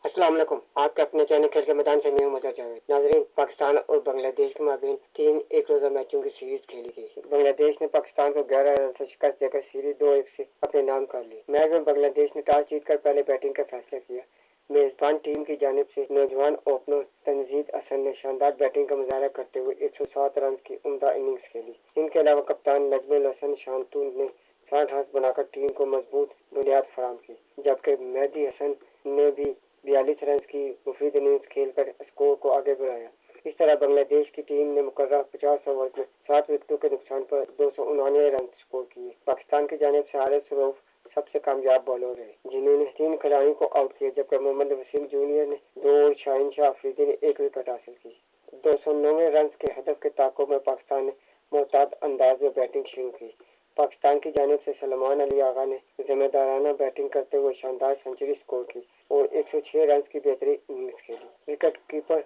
अस्सलाम वालेकुम। आपके अपने चैनल खेल के मैदान से मैं हूं मजहर जावेद। नाजरीन, पाकिस्तान और बांग्लादेश के माबीन 3 एक रोजा मैचों की सीरीज खेली गई। बांग्लादेश ने पाकिस्तान को 11 रन से शिकस्त देकर सीरीज 2-1 से अपने नाम कर ली। मैच में बांग्लादेश ने टॉस जीतकर पहले बैटिंग का फैसला किया। मेजबान टीम की जानिब से नौजवान ओपनर तंजीद हसन ने शानदार बैटिंग का मुजाहरा करते हुए 107 रन की उम्दा इनिंग्स खेली। इनके अलावा कप्तान नजमुल हसन शांतु ने 60 रन बनाकर टीम को मजबूत बुनियाद फराहम की, जबकि मेहदी हसन ने भी 42 रन की मुफीद इनिंग्स खेलकर स्कोर को आगे बढ़ाया। इस तरह बांग्लादेश की टीम ने मुकर्रर 50 ओवर में 7 विकेटों के नुकसान पर 299 रन स्कोर किए। पाकिस्तान की जानिब से हारिस रऊफ सबसे कामयाब बॉलर रहे, जिन्होंने 3 खिलाड़ियों को आउट किया, जबकि मोहम्मद वसीम जूनियर ने 2 और शाहीन शाह अफरीदी ने 1 विकेट हासिल की। 209 रन के हदफ के ताक़ुब में पाकिस्तान ने मोहतात अंदाज में बैटिंग शुरू की। पाकिस्तान की जानिब से सलमान अली आगा ने जिम्मेदाराना बैटिंग करते हुए शानदार सेंचुरी स्कोर की और 106 रन की बेहतरीन इनिंग्स खेली। Wicket keeper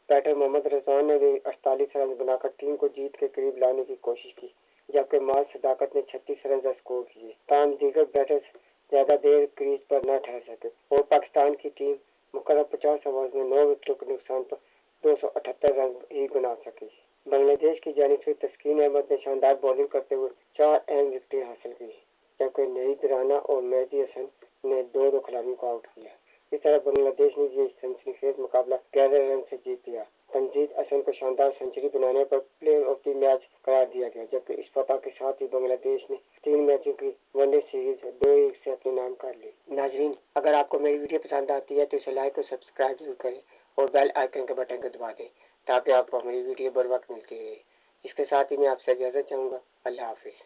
batter Mohammad Rizwan ने भी 48 रन बनाकर टीम को जीत के करीब लाने की कोशिश की, जबकि माज सदाकत ने 36 रन स्कोर किए। तमाम दीगर बैटर्स ज्यादा देर क्रीज पर न ठहर सके और पाकिस्तान की टीम मुकर्रर 50 ओवर में 9 विकेटों के नुकसान पर 278 रन ही बना सकी। बांग्लादेश की जानिब से तस्कीन अहमद ने शानदार बॉलिंग करते हुए 4 अहम विकेटें हासिल की, जबकि नईद राना और मेहदी हसन ने 2 खिलाड़ियों को आउट किया। इस तरह बांग्लादेश ने ये सनसनीखेज मुकाबला 11 रन से जीत लिया। तंजीद हसन को शानदार सेंचुरी बनाने पर प्लेयर ऑफ द मैच करार दिया गया, जबकि इस फतह के साथ ही बांग्लादेश ने 3 मैचों की वनडे सीरीज 2-1 से अपने नाम कर ली। नाजरीन, अगर आपको मेरी वीडियो पसंद आती है तो इसे लाइक और सब्सक्राइब जरूर करें और बेल आइकन के बटन को दबा दें, ताकि आपको हमारी वीडियो बर वक्त मिलती रहे। इसके साथ ही मैं आपसे इजाज़त चाहूँगा। अल्लाह हाफिज़।